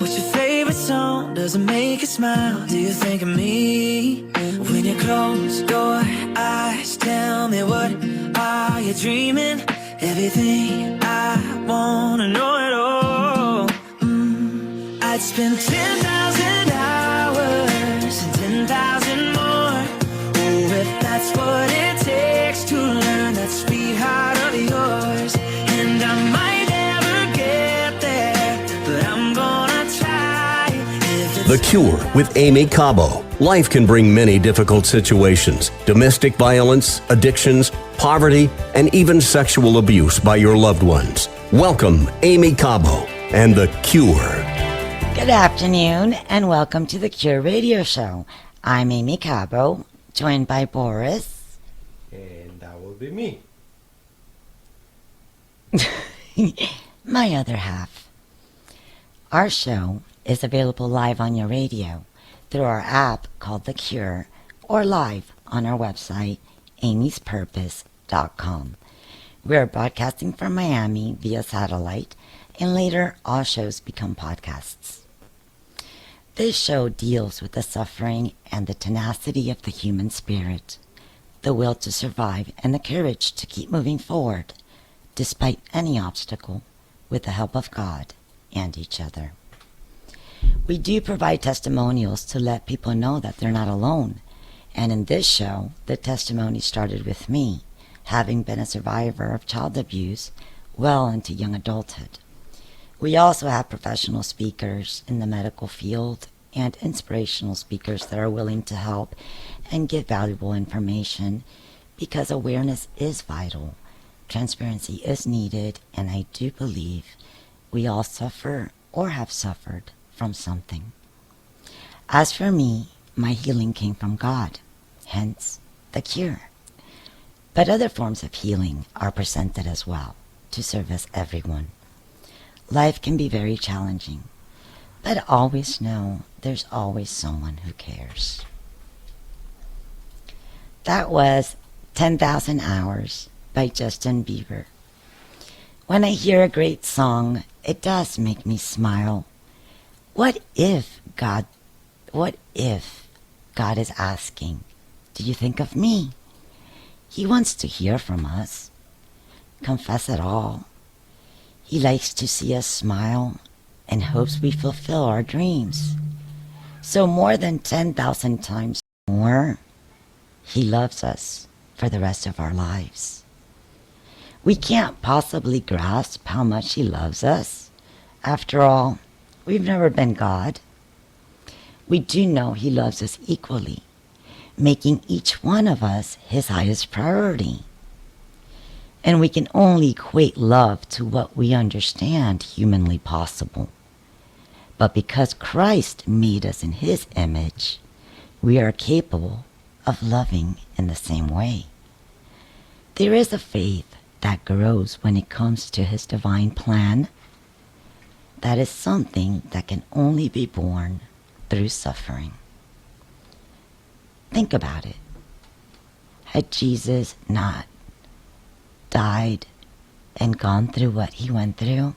What's your favorite song? Does it make you smile? Do you think of me? When you close your eyes, tell me, what are you dreaming? Everything I wanna know it all. I'd spend 10,000 hours and 10,000 more. Oh, if that's what it takes to learn that sweetheart of yours. And I might never get there, but I'm gonna try. The Cure with Aimee Cabo. Life can bring many difficult situations: domestic violence, addictions, poverty, and even sexual abuse by your loved ones. Welcome, Aimee Cabo and The Cure. Good afternoon, and welcome to The Cure Radio Show. I'm Aimee Cabo, joined by Boris. And that will be me. My other half. Our show is available live on your radio through our app called The Cure, or live on our website, amyspurpose.com. We are broadcasting from Miami via satellite, and later all shows become podcasts. This show deals with the suffering and the tenacity of the human spirit, the will to survive, and the courage to keep moving forward despite any obstacle, with the help of God and each other. We do provide testimonials to let people know that they're not alone. And in this show, the testimony started with me, having been a survivor of child abuse well into young adulthood. We also have professional speakers in the medical field and inspirational speakers that are willing to help and give valuable information, because awareness is vital. Transparency is needed, and I do believe we all suffer or have suffered from something. As for me, my healing came from God, hence the cure. But other forms of healing are presented as well to service everyone. Life can be very challenging, but always know there's always someone who cares. That was 10,000 Hours by Justin Bieber. When I hear a great song, it does make me smile. What if God is asking, do you think of me? He wants to hear from us. Confess it all. He likes to see us smile and hopes we fulfill our dreams. So more than 10,000 times more, he loves us for the rest of our lives. We can't possibly grasp how much he loves us. After all, we've never been God. We do know he loves us equally, making each one of us his highest priority. And we can only equate love to what we understand humanly possible. But because Christ made us in his image, we are capable of loving in the same way. There is a faith that grows when it comes to his divine plan. That is something that can only be born through suffering. Think about it. Had Jesus not died and gone through what he went through,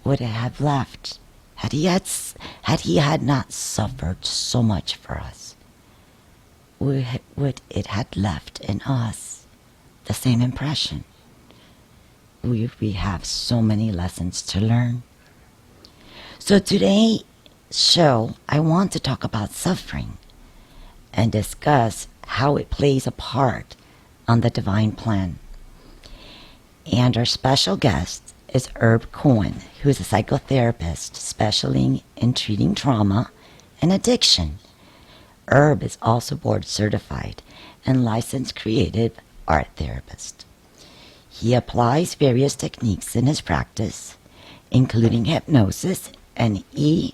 would it have left? Had he had not suffered so much for us, would it had left in us the same impression? We have so many lessons to learn. So today's show, I want to talk about suffering and discuss how it plays a part on the divine plan. And our special guest is Cohen, who is a psychotherapist specializing in treating trauma and addiction. Is also board certified and licensed creative art therapist. He applies various techniques in his practice, including hypnosis and EMDR.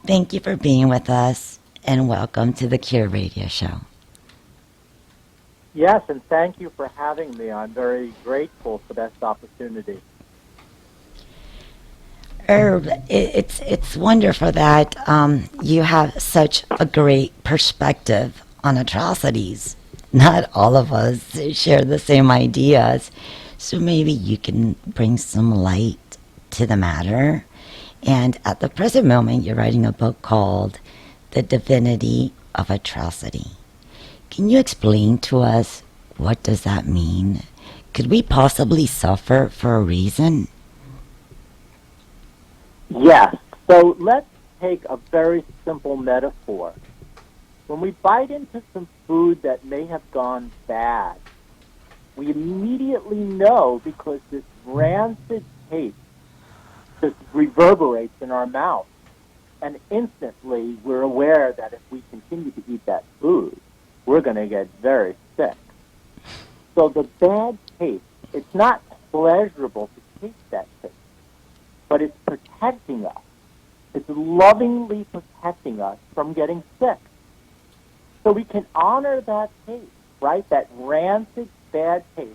Thank you for being with us, and welcome to the Cure Radio Show. Yes, and thank you for having me. I'm very grateful for this opportunity. It's wonderful that you have such a great perspective on atrocities. Not all of us share the same ideas. So maybe you can bring some light to the matter. And at the present moment, you're writing a book called The Divinity of Atrocity. Can you explain to us what does that mean? Could we possibly suffer for a reason? Yes. So let's take a very simple metaphor. When we bite into some food that may have gone bad, we immediately know because this rancid taste just reverberates in our mouth. And instantly we're aware that if we continue to eat that food, we're going to get very sick. So the bad taste, it's not pleasurable to taste that taste, but it's protecting us. It's lovingly protecting us from getting sick. So we can honor that taste, right? That rancid, bad taste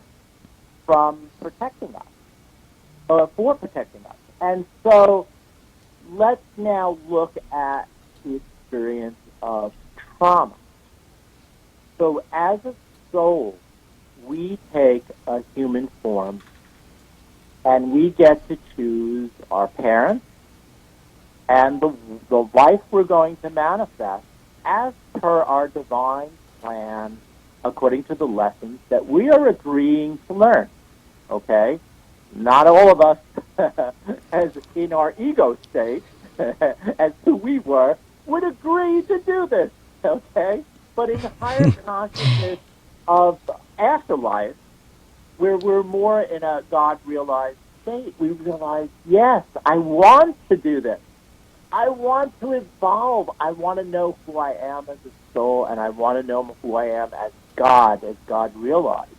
from protecting us, or for protecting us. And so let's now look at the experience of trauma. So as a soul, we take a human form and we get to choose our parents and the life we're going to manifest as per our divine plan, according to the lessons that we are agreeing to learn, okay? Not all of us, as in our ego state, as who we were, would agree to do this, okay? But in the higher consciousness of afterlife, where we're more in a God-realized state, we realize, yes, I want to do this. I want to evolve. I want to know who I am as a soul, and I want to know who I am as God realized,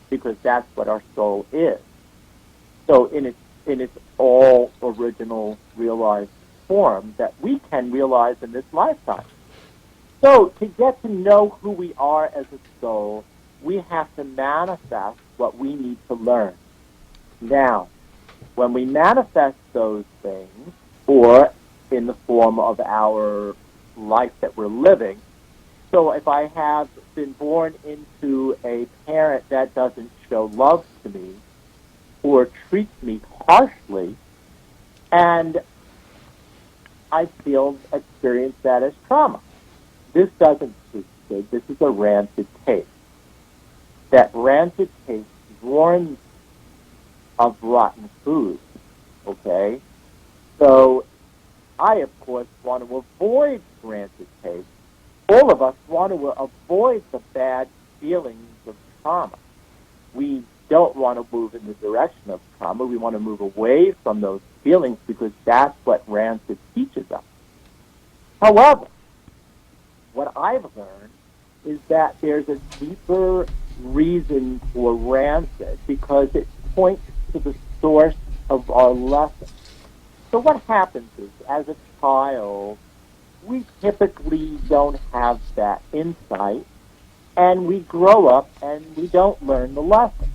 because that's what our soul is. So in its all original realized form that we can realize in this lifetime. So to get to know who we are as a soul, we have to manifest what we need to learn. Now, when we manifest those things, or in the form of our life that we're living, so if I have been born into a parent that doesn't show love to me or treats me harshly, and I experience that as trauma. This doesn't taste good. This is a rancid taste. That rancid taste warns of rotten food, okay? So I, of course, want to avoid rancid taste. All of us want to avoid the bad feelings of trauma. We don't want to move in the direction of trauma. We want to move away from those feelings because that's what rancid teaches us. However, what I've learned is that there's a deeper reason for rancid because it points to the source of our lesson. So what happens is, as a child, we typically don't have that insight, and we grow up and we don't learn the lesson.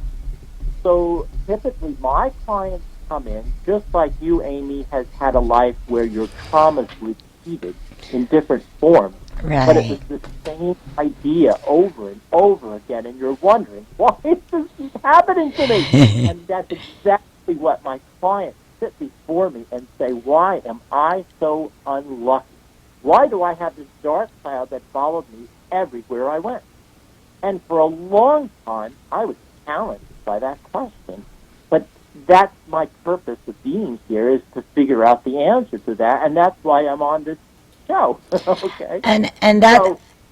So typically my clients come in, just like you, Aimee, has had a life where your traumas repeated in different forms. Right. But it was the same idea over and over again, and you're wondering, why is this keep happening to me? And that's exactly what my clients sit before me and say, why am I so unlucky? Why do I have this dark cloud that followed me everywhere I went? And for a long time, I was challenged by that question. But that's my purpose of being here, is to figure out the answer to that, and that's why I'm on this show. Okay.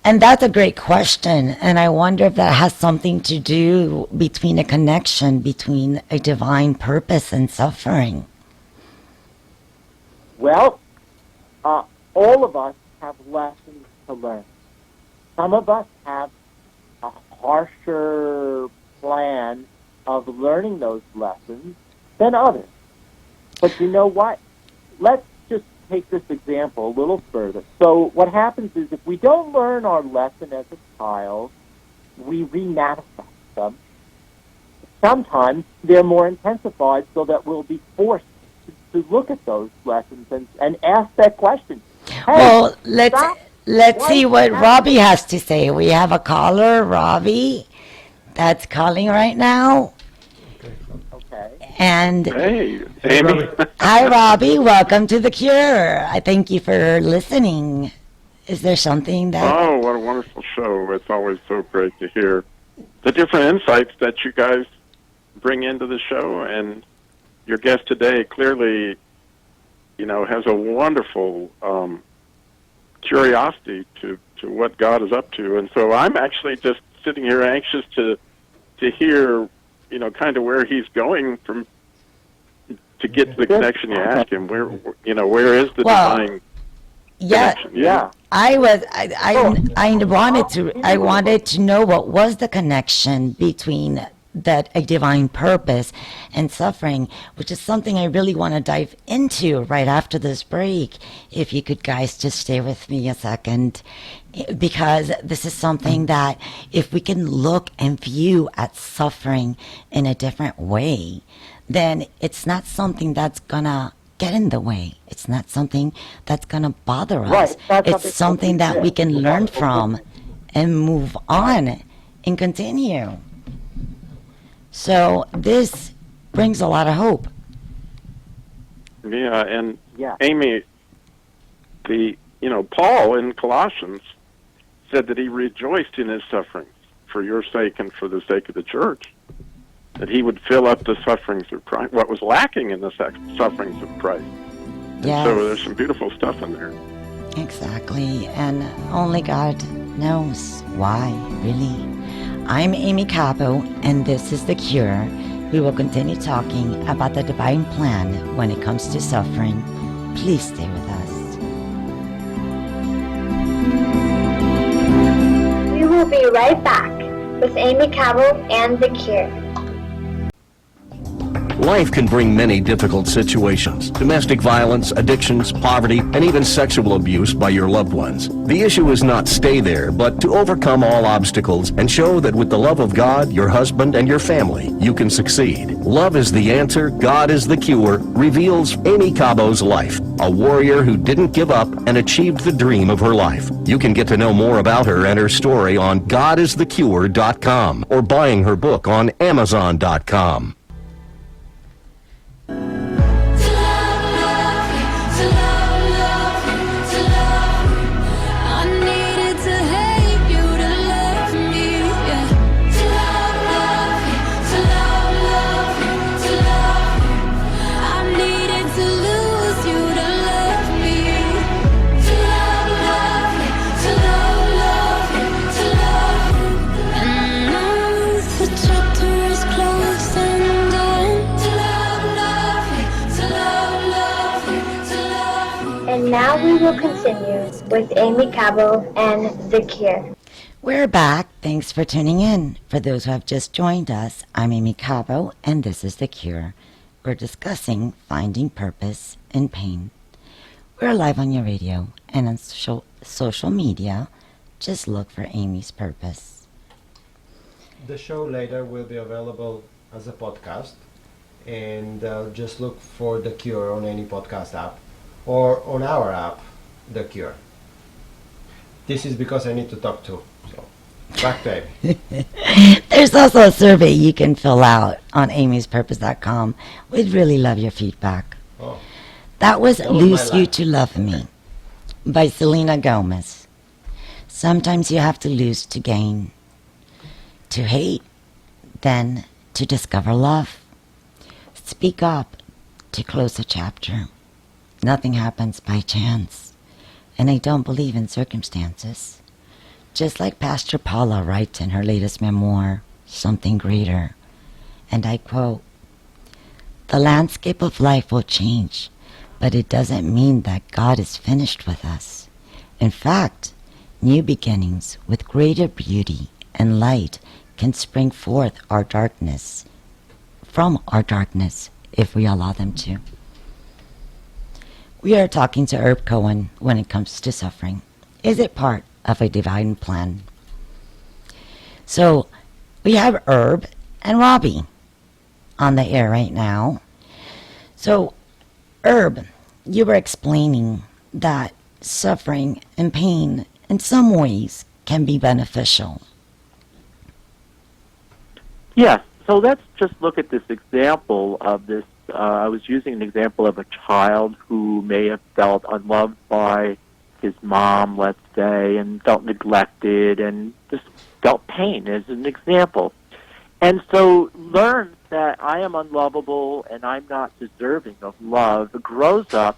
And that's a great question, and I wonder if that has something to do between a connection between a divine purpose and suffering. Well, all of us have lessons to learn. Some of us have a harsher plan of learning those lessons than others. But you know what? Let's just take this example a little further. So what happens is, if we don't learn our lesson as a child, we remanifest them. Sometimes they're more intensified so that we'll be forced to look at those lessons and ask that question. Hey, Well, let's see what Robby has to say. We have a caller, Robby, that's calling right now. And Hey, Amy. hi, Robby. Welcome to The Cure. I thank you for listening. Is there something that... Oh, what a wonderful show. It's always so great to hear the different insights that you guys bring into the show. And your guest today clearly, has a wonderful curiosity to what God is up to. And so I'm actually just sitting here anxious to hear, kind of where he's going to get to the connection you ask him. Where is the divine connection? Yeah. I wanted to know what was the connection between that a divine purpose and suffering, which is something I really want to dive into right after this break. If you could guys just stay with me a second, because this is something that if we can look and view at suffering in a different way, then it's not something that's gonna get in the way. It's not something that's gonna bother us. It's something that we can learn from and move on and continue. So this brings a lot of hope. Yeah, and Amy, Paul in Colossians said that he rejoiced in his sufferings for your sake and for the sake of the church, that he would fill up the sufferings of Christ, what was lacking in the sufferings of Christ. Yes. So there's some beautiful stuff in there. Exactly, and only God knows why, really. I'm Aimee Cabo, and this is The Cure. We will continue talking about the divine plan when it comes to suffering. Please stay with us. We will be right back with Aimee Cabo and The Cure. Life can bring many difficult situations: domestic violence, addictions, poverty, and even sexual abuse by your loved ones. The issue is not stay there, but to overcome all obstacles and show that with the love of God, your husband, and your family, you can succeed. Love is the answer, God is the cure, reveals Aimee Cabo's life, a warrior who didn't give up and achieved the dream of her life. You can get to know more about her and her story on godisthecure.com or buying her book on amazon.com. Now we will continue with Aimee Cabo and The Cure. We're back. Thanks for tuning in. For those who have just joined us, I'm Aimee Cabo, and this is The Cure. We're discussing finding purpose in pain. We're live on your radio and on social media. Just look for Aimee's Purpose. The show later will be available as a podcast, and just look for The Cure on any podcast app or on our app, The Cure. This is because I need to talk to. So, back to Aimee. There's also a survey you can fill out on aimeespurpose.com. We'd really love your feedback. Oh. That was That was Lose my You life. to Love Me by Selena Gomez. Sometimes you have to lose to gain, to hate, then to discover love. Speak up to close a chapter. Nothing happens by chance, and I don't believe in circumstances. Just like Pastor Paula writes in her latest memoir, Something Greater, and I quote, "The landscape of life will change, but it doesn't mean that God is finished with us. In fact, new beginnings with greater beauty and light can spring forth from our darkness if we allow them to." We are talking to Herb Cohen when it comes to suffering. Is it part of a divine plan? So we have Herb and Robby on the air right now. So Herb, you were explaining that suffering and pain in some ways can be beneficial. Yeah, So let's just look at this example of this. I was using an example of a child who may have felt unloved by his mom, let's say, and felt neglected and just felt pain as an example. And so learns that I am unlovable and I'm not deserving of love, grows up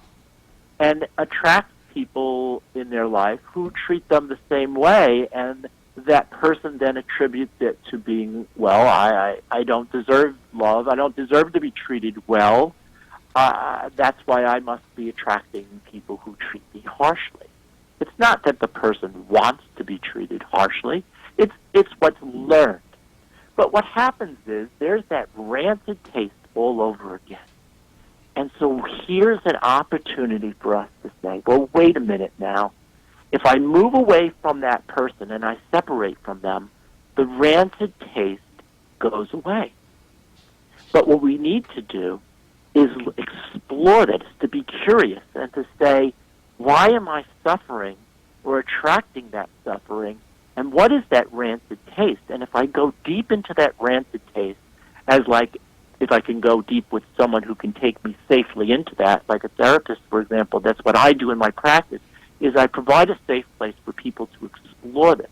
and attracts people in their life who treat them the same way, and that person then attributes it to being, well, I don't deserve love, I don't deserve to be treated well, that's why I must be attracting people who treat me harshly. It's not that the person wants to be treated harshly, it's what's learned. But what happens is there's that rancid taste all over again. And so here's an opportunity for us to say, well, wait a minute now. If I move away from that person and I separate from them, the rancid taste goes away. But what we need to do is explore that, is to be curious and to say, why am I suffering or attracting that suffering? And what is that rancid taste? And if I go deep into that rancid taste, as like if I can go deep with someone who can take me safely into that, like a therapist, for example, that's what I do in my practice, is I provide a safe place for people to explore this.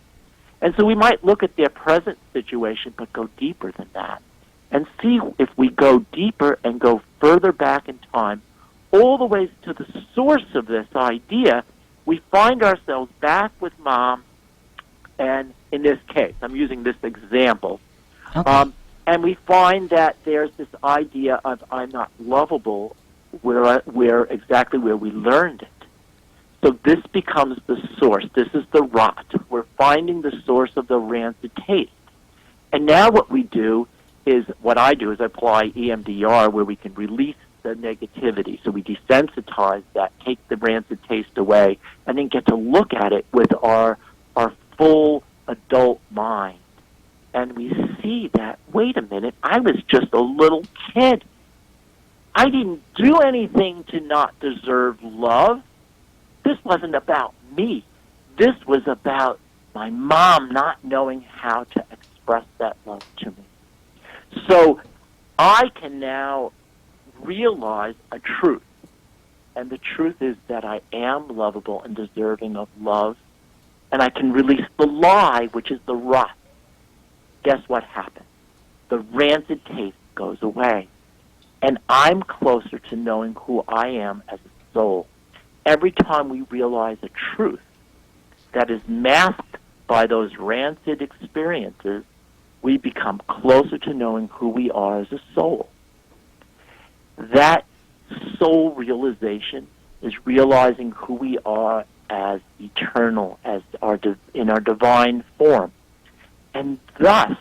And so we might look at their present situation, but go deeper than that, and see if we go deeper and go further back in time, all the way to the source of this idea. We find ourselves back with mom, and in this case, I'm using this example, Okay. and we find that there's this idea of I'm not lovable, where exactly where we learned it. So this becomes the source. This is the rot. We're finding the source of the rancid taste. And now what we do is, what I do is I apply EMDR, where we can release the negativity. So we desensitize that, take the rancid taste away, and then get to look at it with our full adult mind. And we see that, wait a minute, I was just a little kid. I didn't do anything to not deserve love. This wasn't about me. This was about my mom not knowing how to express that love to me. So I can now realize a truth. And the truth is that I am lovable and deserving of love. And I can release the lie, which is the rot. Guess what happens? The rancid taste goes away. And I'm closer to knowing who I am as a soul. Every time we realize a truth that is masked by those rancid experiences, we become closer to knowing who we are as a soul. That soul realization is realizing who we are as eternal, as in our divine form. And thus,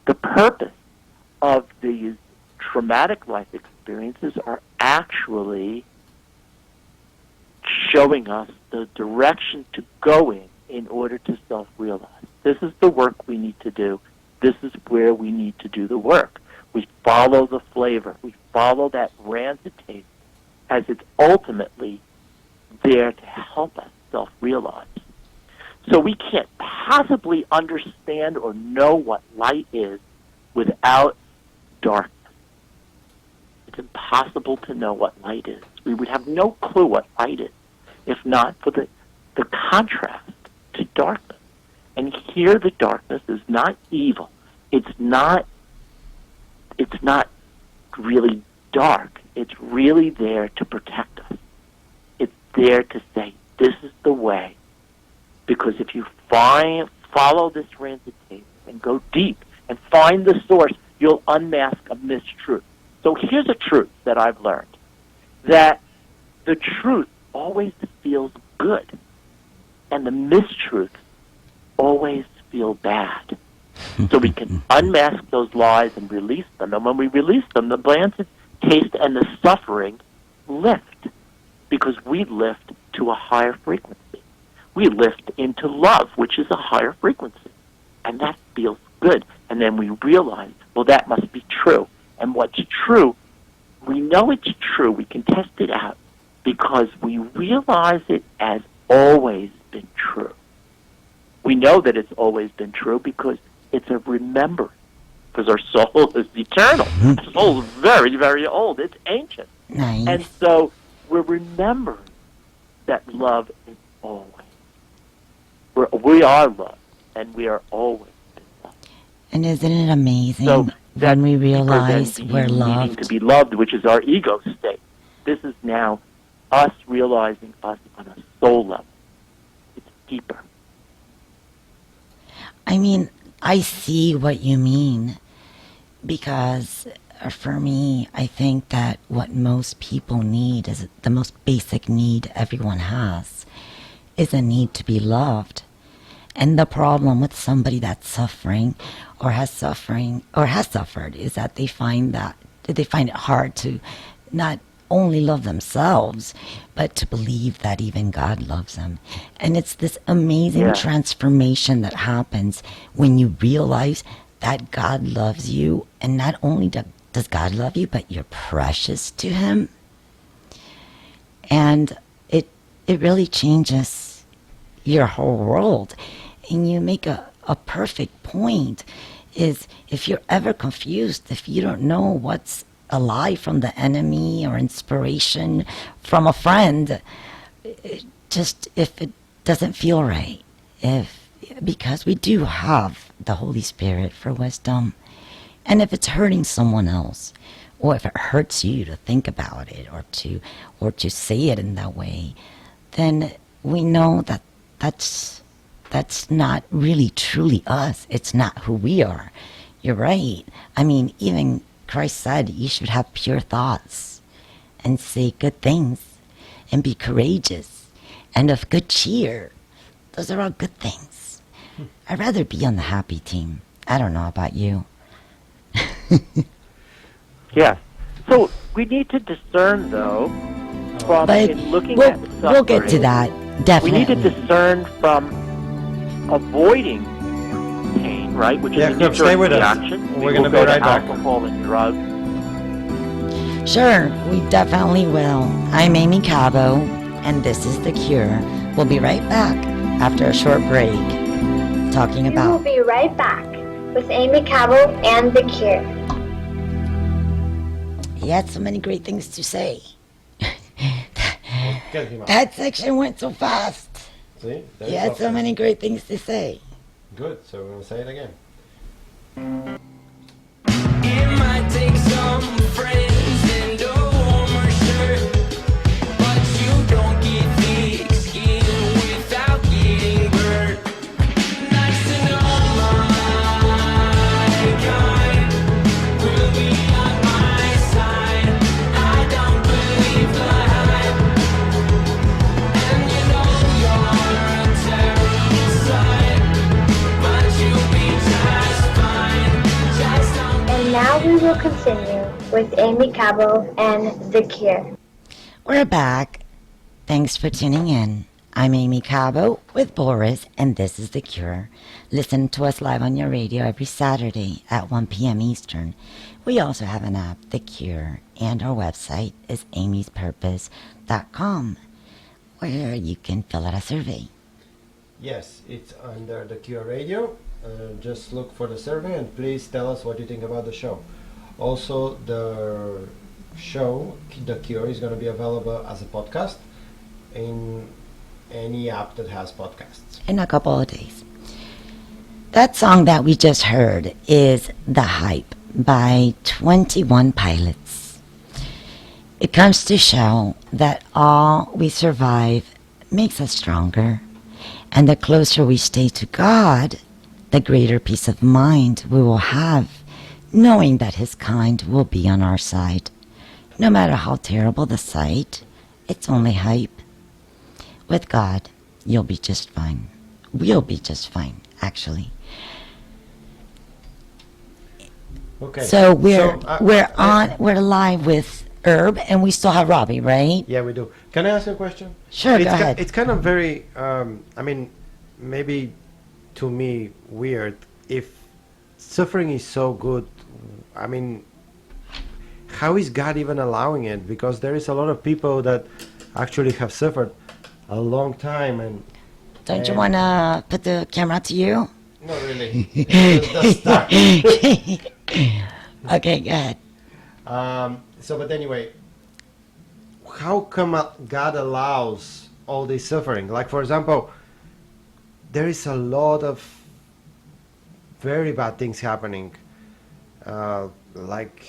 the purpose of these traumatic life experiences are actually showing us the direction to go in order to self-realize. This is the work we need to do. This is where we need to do the work. We follow the flavor. We follow that rancid taste as it's ultimately there to help us self-realize. So we can't possibly understand or know what light is without darkness. It's impossible to know what light is. We would have no clue what light is if not for the contrast to darkness. And here the darkness is not evil. It's not really dark. It's really there to protect us. It's there to say, this is the way. Because if you follow this rancid taste and go deep and find the source, you'll unmask a mistruth. So here's a truth that I've learned, that the truth always feels good, and the mistruth always feel bad. So we can unmask those lies and release them. And when we release them, the rancid taste and the suffering lift, because we lift to a higher frequency. We lift into love, which is a higher frequency. And that feels good. And then we realize, well, that must be true. And what's true, we know it's true. We can test it out because we realize it has always been true. We know that it's always been true because it's a remembrance. because our soul is eternal. Our soul is very, very old. It's ancient. Nice. And so we're remembering that love is always. We are loved, and we are always been loved. And isn't it amazing So when we deeper than realize being we're needing loved? to be loved, which is our ego state. This is now us realizing us on a soul level. It's deeper. I mean, I see what you mean, because for me, I think that what most people need is the most basic need everyone has is a need to be loved. And the problem with somebody that's suffering or has suffered is that they find it hard to not only love themselves, but to believe that even God loves them. And it's this amazing transformation that happens when you realize that God loves you, and not only does God love you, but you're precious to Him. And it really changes your whole world. And you make a perfect point, is if you're ever confused, if you don't know what's a lie from the enemy or inspiration from a friend, if it doesn't feel right, because we do have the Holy Spirit for wisdom, and if it's hurting someone else, or if it hurts you to think about it or to say it in that way, then we know that that's not really truly us. It's not who we are. You're right. I mean, even Christ said you should have pure thoughts and say good things and be courageous and of good cheer. Those are all good things. I'd rather be on the happy team. I don't know about you. Yeah. So we need to discern, though, from But in looking at suffering. we'll get to that, definitely. We need to discern from avoiding pain, right, which is a Stay knee-jerk with us. reaction. We're We gonna will be go to right back. alcohol and drugs. Sure, we definitely will. I'm Aimee Cabo, and this is The Cure. We'll be right back after a short break, talking We will about... be right back with Aimee Cabo and The Cure. He had so many great things to say. Get him out. That section went so fast. See? He had so many great things to say. Good, so we're going to say it again. It might take some friends and a warmer shirt, but you don't get thick skin without getting burnt. Nice to know my kind will be on my side. I don't believe the hype, and you know you're a terrible sight, but you'll be just fine. Just don't. And now we will continue with Aimee Cabo and The Cure. We're back. Thanks for tuning in. I'm Aimee Cabo with Boris, and this is The Cure. Listen to us live on your radio every Saturday at 1 p.m. Eastern. We also have an app, The Cure, and our website is amyspurpose.com, where you can fill out a survey. Yes, it's under The Cure Radio. Just look for the survey and please tell us what you think about the show. Also, the show, The Cure, is going to be available as a podcast in any app that has podcasts. In a couple of days. That song that we just heard is The Hype by 21 Pilots. It comes to show that all we survive makes us stronger, and the closer we stay to God, the greater peace of mind we will have, knowing that His kind will be on our side. No matter how terrible the sight, it's only hype. With God, you'll be just fine. We'll be just fine, actually. Okay. So we're I- we're live with Herb, and we still have Robby, right? Yeah, we do. Can I ask you a question? Sure, it's go ahead. It's kind of very, I mean, maybe to me weird. If suffering is so good, I mean, how is God even allowing it? Because there is a lot of people that actually have suffered a long time, and Don't you want to put the camera to you? not really. It's just the start. Okay, good. But anyway, how come God allows all this suffering? Like, for example, there is a lot of very bad things happening, like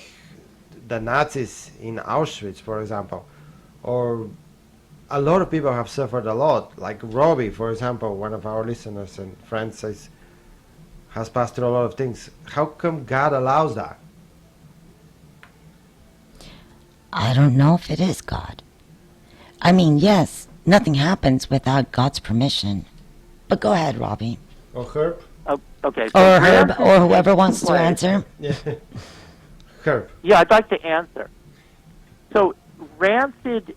the Nazis in Auschwitz, for example, or a lot of people have suffered a lot. Like Robby, for example, one of our listeners and friends has passed through a lot of things. How come God allows that? I don't know if it is God. I mean, yes, nothing happens without God's permission. But go ahead, Robby. Or Herb? Okay. Or Herb, rancid or whoever takes wants to place- answer. Yeah. Herb. Yeah, I'd like to answer. So rancid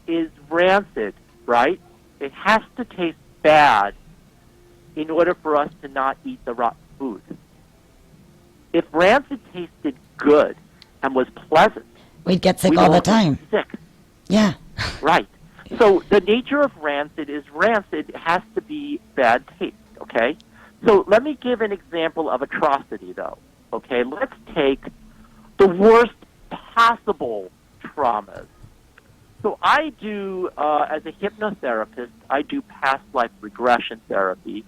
is rancid, right? It has to taste bad in order for us to not eat the rotten food. If rancid tasted good and was pleasant, We'd get sick we all the won't get time. Sick, Yeah. right? So the nature of rancid is rancid has to be bad taste. Okay. So let me give an example of atrocity, though. Okay, let's take the worst possible traumas. So I do, as a hypnotherapist, I do past life regression therapy,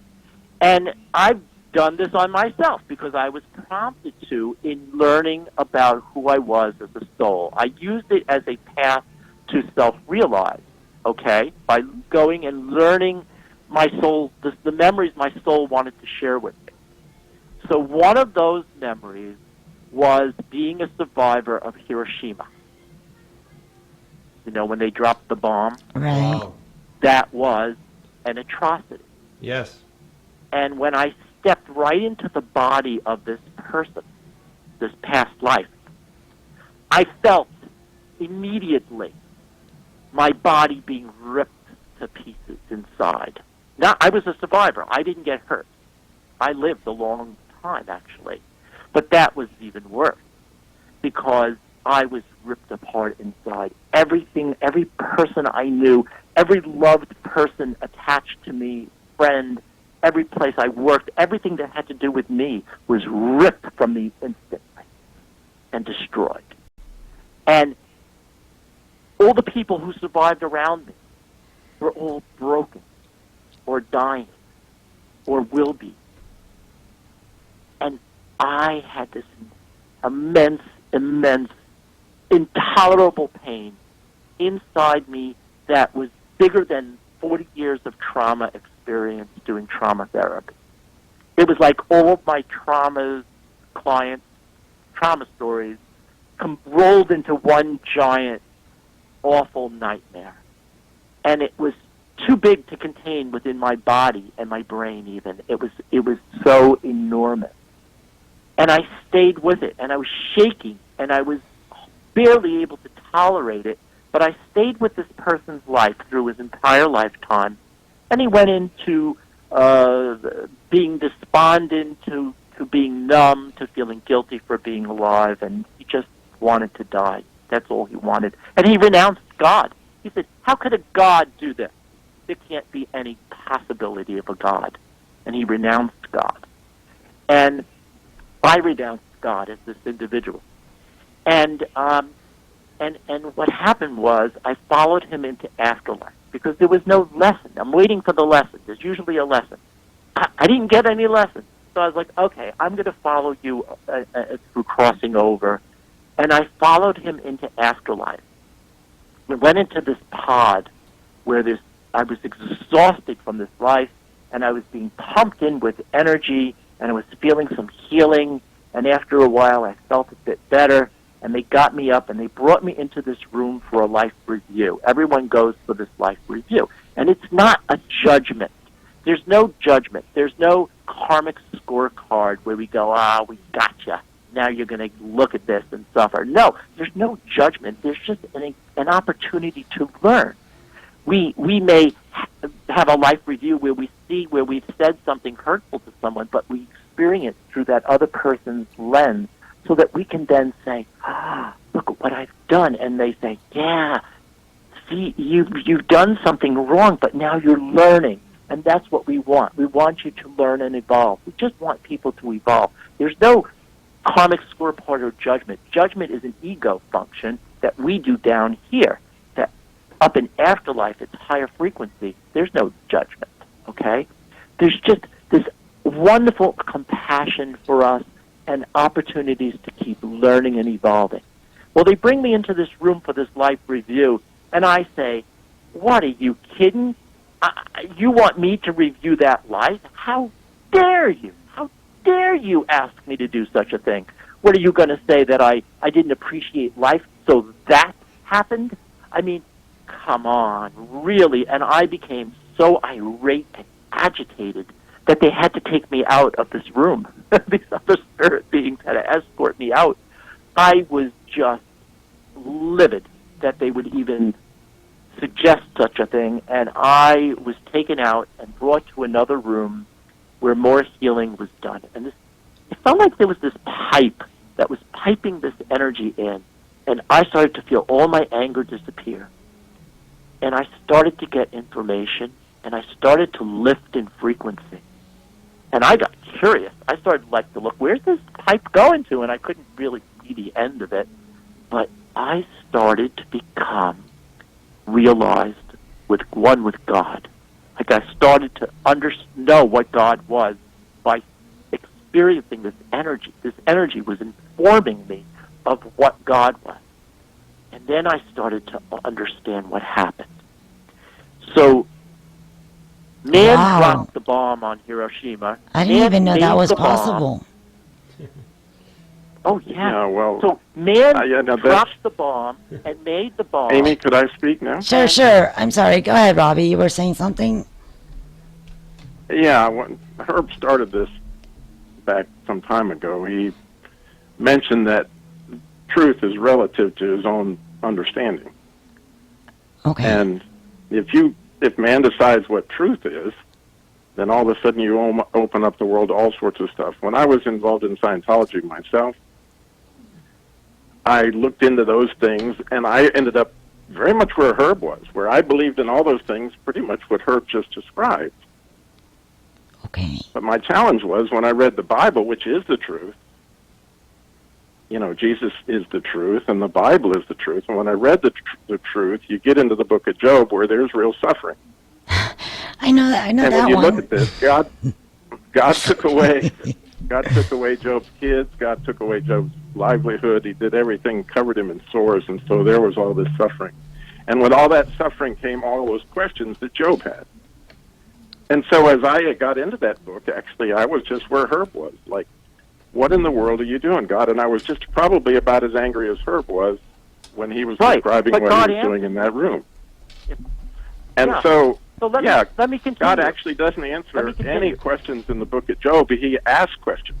and I've done this on myself because I was prompted to in learning about who I was as a soul. I used it as a path to self-realize, okay, by going and learning my soul, the memories my soul wanted to share with me. So one of those memories was being a survivor of Hiroshima. You know, when they dropped the bomb, Right. Wow. that was an atrocity. Yes. And when I stepped right into the body of this person, this past life, I felt immediately my body being ripped to pieces inside. Now, I was a survivor. I didn't get hurt. I lived a long time, actually. But that was even worse because I was ripped apart inside. Everything, every person I knew, every loved person attached to me, friend, every place I worked, everything that had to do with me was ripped from me instantly and destroyed. And all the people who survived around me were all broken or dying or will be. And I had this immense, intolerable pain inside me that was bigger than 40 years of trauma experience doing trauma therapy. It was like all of my traumas, clients, trauma stories rolled into one giant, awful nightmare. And it was too big to contain within my body and my brain even. It was so enormous. And I stayed with it, and I was shaking, and I was barely able to tolerate it, but I stayed with this person's life through his entire lifetime, and he went into being despondent, to being numb, to feeling guilty for being alive, and he just wanted to die. That's all he wanted. And he renounced God. He said, how could a God do this? There can't be any possibility of a God. And he renounced God. And I renounced God as this individual. And what happened was I followed him into afterlife because there was no lesson. I'm waiting for the lesson. There's usually a lesson. I didn't get any lesson. So I was like, okay, I'm going to follow you through crossing over. And I followed him into afterlife. We went into this pod where I was exhausted from this life, and I was being pumped in with energy, and I was feeling some healing, and after a while I felt a bit better, and they got me up, and they brought me into this room for a life review. Everyone goes for this life review, and it's not a judgment. There's no judgment. There's no karmic scorecard where we go, we gotcha. Now you're going to look at this and suffer. No, there's no judgment. There's just an opportunity to learn. We may have a life review where we see where we've said something hurtful to someone, but we experience through that other person's lens so that we can then say, look at what I've done. And they say, yeah, see, you've done something wrong, but now you're learning. And that's what we want. We want you to learn and evolve. We just want people to evolve. There's no karmic score part of judgment. Judgment is an ego function that we do down here. That up in afterlife, it's higher frequency. There's no judgment, okay? There's just this wonderful compassion for us and opportunities to keep learning and evolving. Well, they bring me into this room for this life review, and I say, what, are you kidding? You want me to review that life? How dare you? How dare you ask me to do such a thing? What are you going to say, that I didn't appreciate life, so that happened? I mean, come on, really? And I became so irate and agitated that they had to take me out of this room. These other spirit beings had to escort me out. I was just livid that they would even suggest such a thing, and I was taken out and brought to another room where more healing was done. And it felt like there was this pipe that was piping this energy in, and I started to feel all my anger disappear. And I started to get information, and I started to lift in frequency. And I got curious. I started to look, where's this pipe going to? And I couldn't really see the end of it. But I started to become realized with God. Like I started to know what God was by experiencing this energy. This energy was informing me of what God was. And then I started to understand what happened. So man dropped the bomb on Hiroshima. I didn't even know that was possible. Oh, yeah. Yeah, well, so man no, dropped the bomb and made the bomb. Aimee, could I speak now? Sure. I'm sorry. Go ahead, Robby. You were saying something? Yeah, when Herb started this back some time ago, he mentioned that truth is relative to his own understanding. Okay. And if man decides what truth is, then all of a sudden you open up the world to all sorts of stuff. When I was involved in Scientology myself, I looked into those things, and I ended up very much where Herb was, where I believed in all those things, pretty much what Herb just described. Okay. But my challenge was when I read the Bible, which is the truth, Jesus is the truth, and the Bible is the truth. And when I read the truth, you get into the book of Job where there's real suffering. I know that. And when you look at this, God took away Job's kids. God took away Job's livelihood. He did everything, covered him in sores, and so there was all this suffering. And with all that suffering came all those questions that Job had. And so as I got into that book, actually, I was just where Herb was. Like, what in the world are you doing, God? And I was just probably about as angry as Herb was when he was describing what he was doing in that room. And so let me continue. God actually doesn't answer any questions in the book of Job. He asks questions.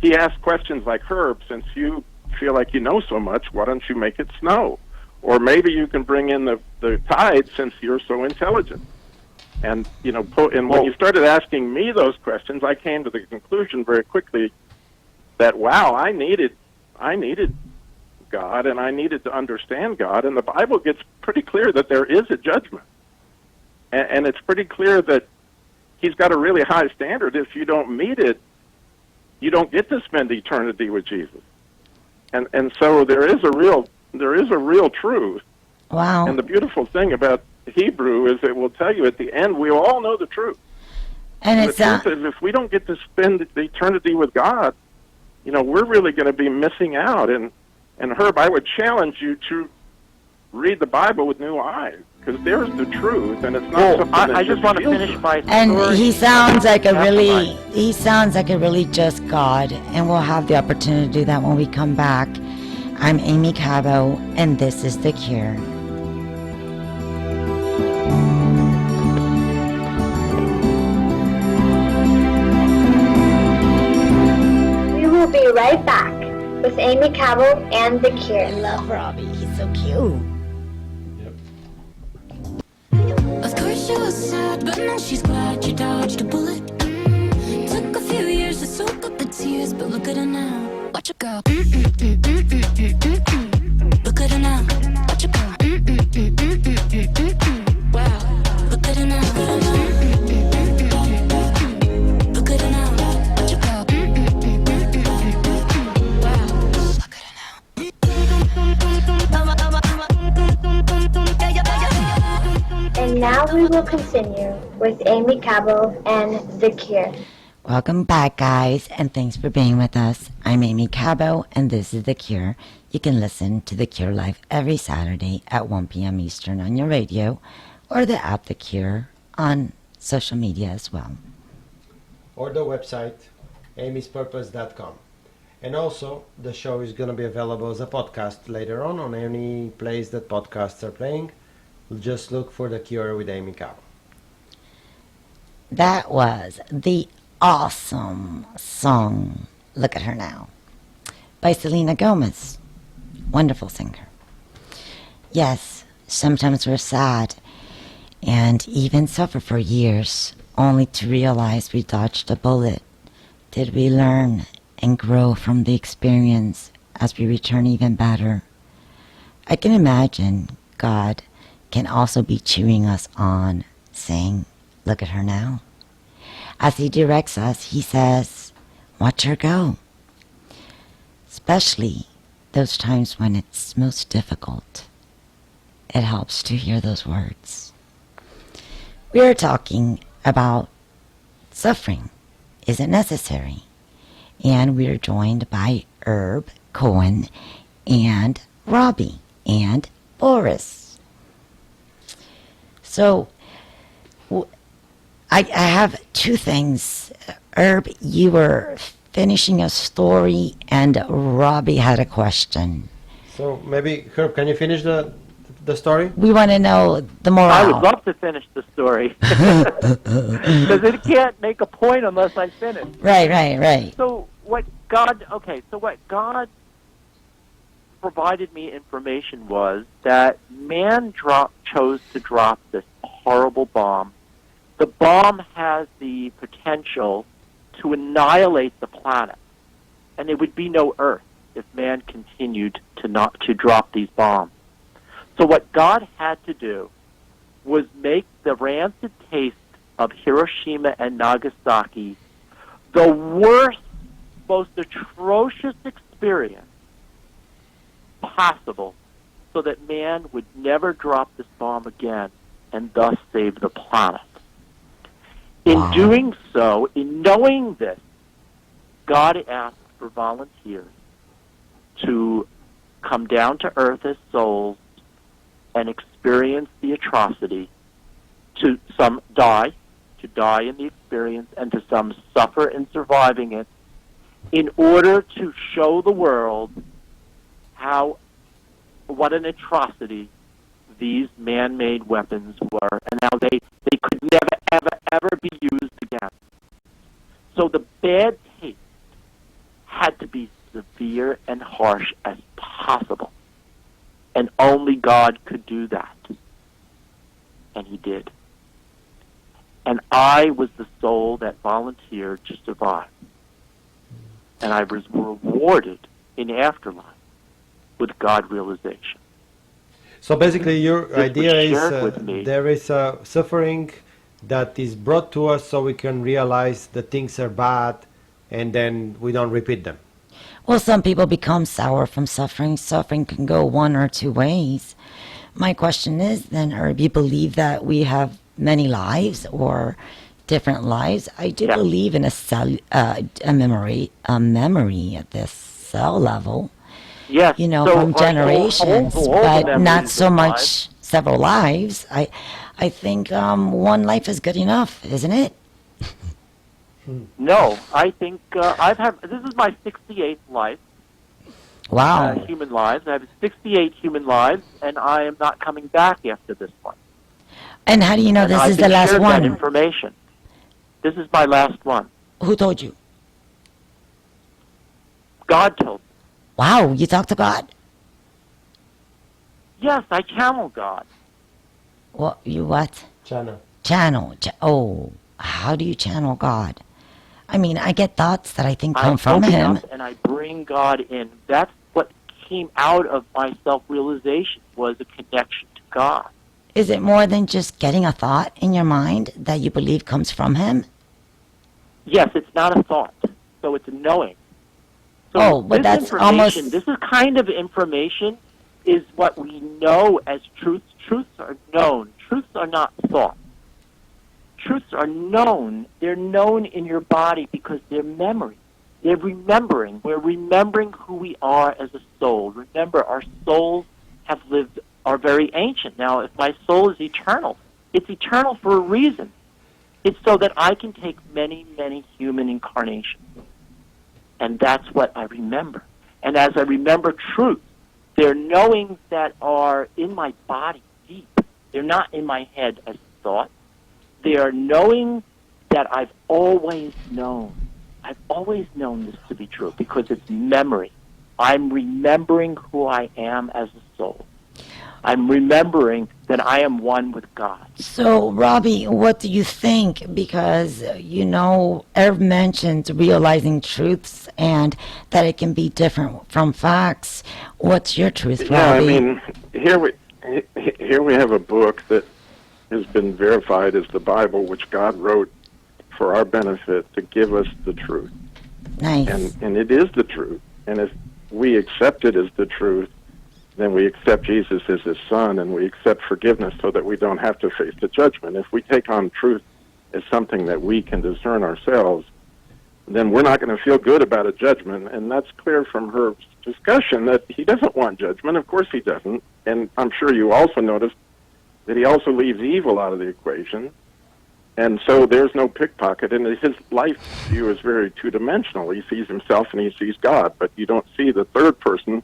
He asks questions like, Herb, since you feel like you know so much, why don't you make it snow? Or maybe you can bring in the tide since you're so intelligent. And, when you started asking me those questions, I came to the conclusion very quickly that, wow, I needed God, and I needed to understand God. And the Bible gets pretty clear that there is a judgment. And it's pretty clear that he's got a really high standard. If you don't meet it, you don't get to spend eternity with Jesus. And so there is a real truth. Wow. And the beautiful thing about Hebrew is it will tell you at the end we all know the truth. And the truth is if we don't get to spend the eternity with God, we're really going to be missing out. And Herb, I would challenge you to read the Bible with new eyes, because there's the truth, and it's not something that I just want to finish my story. And he sounds like a really just God, and we'll have the opportunity to do that when we come back. I'm Aimee Cabo, and this is The Cure. We will be right back with Aimee Cabo and The Cure. I love Robby. He's so cute. Of course she was sad, but now she's glad you dodged a bullet. Took a few years to soak up the tears, but look at her now. Watch her go. Look at her now. Watch her go. Wow. Look at her now. Look at her now. Watch her go. now we will continue with Aimee Cabo and The Cure. Welcome back, guys, and thanks for being with us. I'm Aimee Cabo, and this is The Cure. You can listen to The Cure live every Saturday at 1 p.m. Eastern on your radio or the app The Cure on social media as well. Or the website, amyspurpose.com. And also, the show is going to be available as a podcast later on any place that podcasts are playing. Just look for The Cure with Aimee Cabo. That was the awesome song, Look at Her Now, by Selena Gomez. Wonderful singer. Yes, sometimes we're sad and even suffer for years, only to realize we dodged a bullet. Did we learn and grow from the experience as we return even better? I can imagine God can also be cheering us on, saying, look at her now. As he directs us, he says, watch her go. Especially those times when it's most difficult. It helps to hear those words. We are talking about suffering. Is it necessary? And we are joined by Herb, Cohen, and Robby, and Boris. So, I have two things. Herb, you were finishing a story, and Robby had a question. So maybe, Herb, can you finish the story? We want to know the moral. I would love to finish the story. Because it can't make a point unless I finish. Right. So what God provided me information was that man chose to drop this horrible bomb. The bomb has the potential to annihilate the planet, and there would be no Earth if man continued to drop these bombs. So what God had to do was make the rancid taste of Hiroshima and Nagasaki the worst, most atrocious experience possible, so that man would never drop this bomb again and thus save the planet. In doing so, in knowing this, God asked for volunteers to come down to earth as souls and experience the atrocity, to some die in the experience, and to some suffer in surviving it, in order to show the world what an atrocity these man-made weapons were, and how they could never, ever be used again. So the bad taste had to be severe and harsh as possible. And only God could do that. And he did. And I was the soul that volunteered to survive. And I was rewarded in afterlife with God realization. So basically your idea is me. there is a suffering that is brought to us so we can realize that things are bad and then we don't repeat them. Well, some people become sour from suffering. Suffering can go one or two ways. My question is then, Herb, you believe that we have many lives or different lives? I do believe in a memory at this cell level. Yes, so from our generations, all but not so much lives. Several lives. I think one life is good enough, isn't it? No, I think this is my 68th life. Wow. Human lives. I have 68 human lives, and I am not coming back after this one. And how do you know this is the last shared one? That information. This is my last one. Who told you? God told me. Wow, you talked to God? Yes, I channel God. What? You what? Channel. How do you channel God? I mean, I get thoughts that I think come from him. And I bring God in. That's what came out of my self-realization, was a connection to God. Is it more than just getting a thought in your mind that you believe comes from him? Yes, it's not a thought. So it's a knowing. So but that's almost... This is kind of information is what we know as truths. Truths are known. truths are not thought. Truths are known. They're known in your body because they're memory. They're remembering. We're remembering who we are as a soul. Remember, our souls are very ancient. Now, if my soul is eternal, it's eternal for a reason. It's so that I can take many, many human incarnations. And that's what I remember. And as I remember truth, they're knowings that are in my body deep. They're not in my head as thought. They are knowing that I've always known. I've always known this to be true because it's memory. I'm remembering who I am as a soul. I'm remembering that I am one with God. So, Robby, what do you think? Because, Herb mentioned realizing truths and that it can be different from facts. What's your truth, Robby? Yeah, I mean, here we have a book that has been verified as the Bible, which God wrote for our benefit to give us the truth. Nice. And it is the truth. And if we accept it as the truth, then we accept Jesus as his son, and we accept forgiveness so that we don't have to face the judgment. If we take on truth as something that we can discern ourselves, then we're not going to feel good about a judgment. And that's clear from her discussion that he doesn't want judgment. Of course he doesn't. And I'm sure you also noticed that he also leaves evil out of the equation. And so there's no pickpocket. And his life view is very two-dimensional. He sees himself and he sees God, but you don't see the third person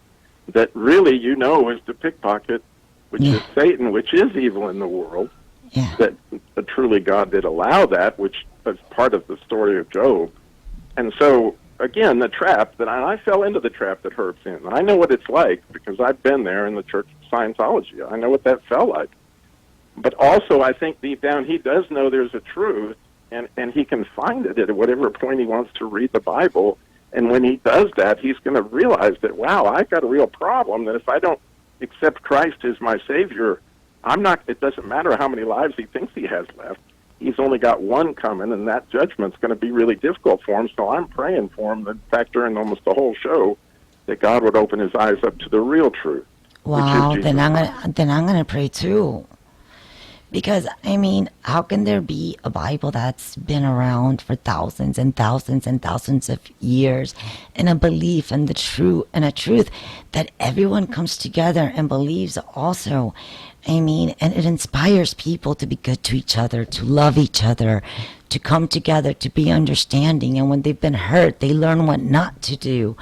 that really is the pickpocket, which is Satan, which is evil in the world. Yeah. That truly God did allow that, which is part of the story of Job. And so, again, the trap, and I fell into the trap that Herb's in. I know what it's like because I've been there in the Church of Scientology. I know what that felt like. But also, I think deep down, he does know there's a truth, and he can find it at whatever point he wants to read the Bible. And when he does that, he's going to realize that, wow, I've got a real problem, that if I don't accept Christ as my Savior, it doesn't matter how many lives he thinks he has left. He's only got one coming, and that judgment's going to be really difficult for him. So I'm praying for him, in fact, during almost the whole show, that God would open his eyes up to the real truth. Wow, then I'm gonna pray too. Because, how can there be a Bible that's been around for thousands and thousands and thousands of years, and a belief and a truth that everyone comes together and believes also? And it inspires people to be good to each other, to love each other, to come together, to be understanding. And when they've been hurt, they learn what not to do.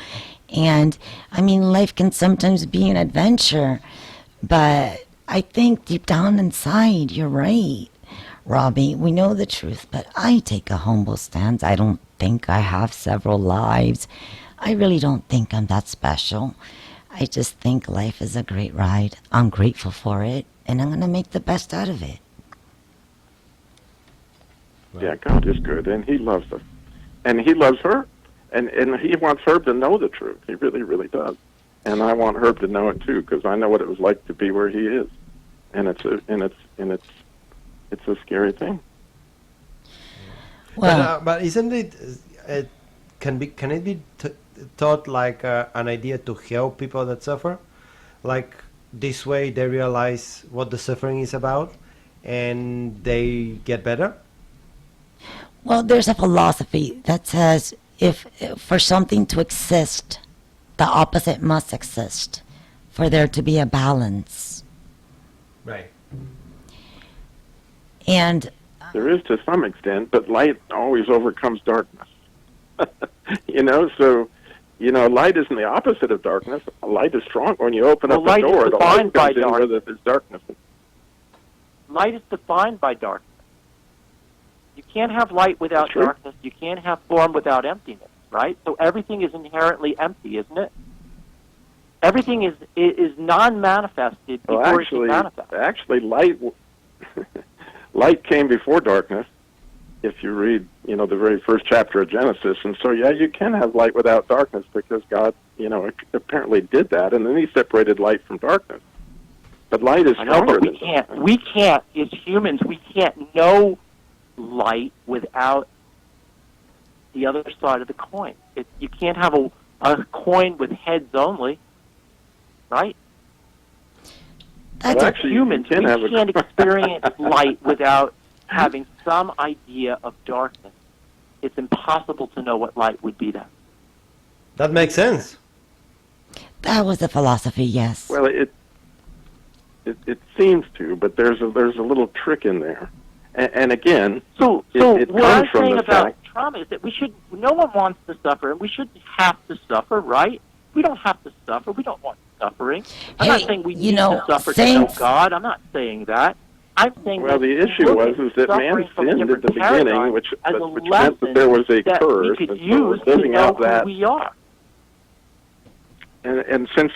And, life can sometimes be an adventure, but I think deep down inside, you're right, Robby. We know the truth, but I take a humble stance. I don't think I have several lives. I really don't think I'm that special. I just think life is a great ride. I'm grateful for it, and I'm going to make the best out of it. Yeah, God is good, and he loves us. And he loves her, and he wants Herb to know the truth. He really, really does. And I want Herb to know it too, because I know what it was like to be where he is, and it's a scary thing. Well, but isn't it? Can it be thought like an idea to help people that suffer? Like this way, they realize what the suffering is about, and they get better. well, there's a philosophy that says if for something to exist, the opposite must exist for there to be a balance. Right. And There is to some extent, but light always overcomes darkness. Light isn't the opposite of darkness. Light is strong. When you open up the door, the light comes in where there's darkness. Light is defined by darkness. You can't have light without darkness. You can't have form without emptiness, right? So everything is inherently empty, isn't it? Everything is non-manifested before it can manifest. Actually, light came before darkness. If you read, the very first chapter of Genesis, and so you can have light without darkness because God, apparently did that, and then He separated light from darkness. But light is stronger than darkness. We can't, as humans, we can't know light without the other side of the coin. You can't have a coin with heads only, right? That's Well, a, actually, Humans, you can we have a can't experience light without having some idea of darkness. It's impossible to know what light would be then. That makes sense. that was the philosophy, yes. Well, it seems to, but there's a little trick in there, and again, So it what comes I'm from saying the about fact. trauma is that no one wants to suffer, and we shouldn't have to suffer, right? We don't have to suffer. We don't want suffering. I'm not Hey, saying we you need know, to suffer to saints- know God. I'm not saying that. I'm saying Well, that the issue look was at is that man suffering from a sinned at different the beginning, paradigm which as a meant that lesson there was a that curse, we could and so we're use to living know out who that. we are. And since,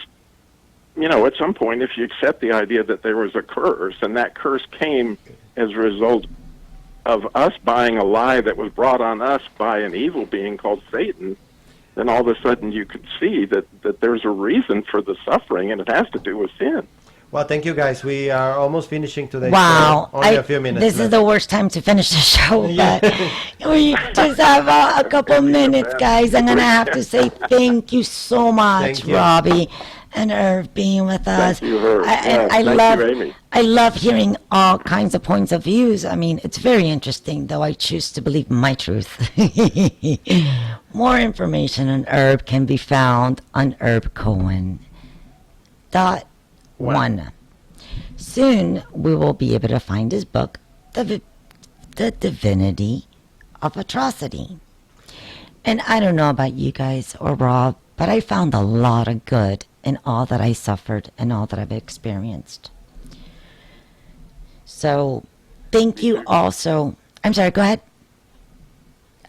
at some point, if you accept the idea that there was a curse, and that curse came as a result of us buying a lie that was brought on us by an evil being called Satan, then all of a sudden you could see that there's a reason for the suffering, and it has to do with sin. Well, thank you guys. We are almost finishing today's Wow, show. Only a few minutes this is left. the worst time to finish the show, Yeah. but we just have a couple minutes, guys. I'm gonna have to say thank you so much, Thank you. Robbie and Irv, being with us. Thank you, Herb. And Yeah, I thank love, you, Aimee. I love hearing all kinds of points of views. I mean, it's very interesting, though I choose to believe my truth. More information on Herb can be found on herbcohen.1. Soon we will be able to find his book, The Divinity of Atrocity. And I don't know about you guys or Rob, but I found a lot of good in all that I suffered and all that I've experienced. So thank you also. I'm sorry, go ahead.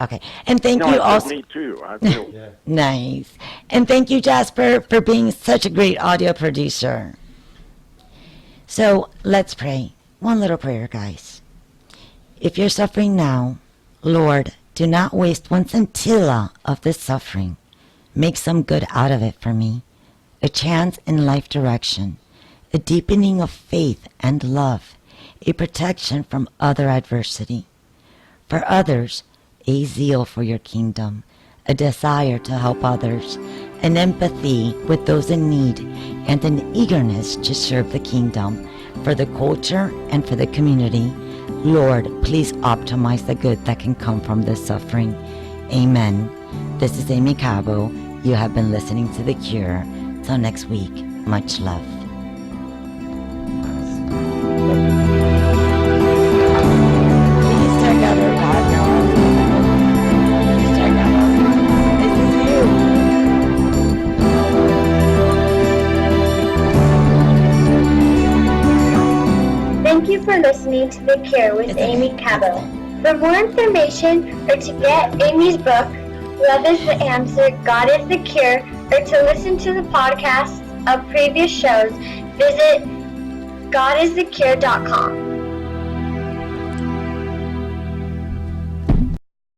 Okay. And thank you I also. said me too. I feel Yeah. Nice. And thank you, Jasper, for being such a great audio producer. So let's pray. One little prayer, guys. If you're suffering now, Lord, do not waste one scintilla of this suffering. Make some good out of it for me. A chance in life direction, a deepening of faith and love, a protection from other adversity. For others, a zeal for your kingdom, a desire to help others, an empathy with those in need, and an eagerness to serve the kingdom for the culture and for the community. Lord, please optimize the good that can come from this suffering. Amen. This is Aimee Cabo. You have been listening to The Cure. Till next week, much love. Please check out our podcast. Please check out This is you. Thank you for listening to The Cure with Aimee Cabo. For more information or to get Aimee's book, Love is the Answer, God is the Cure, or to listen to the podcasts of previous shows, visit godisthecure.com.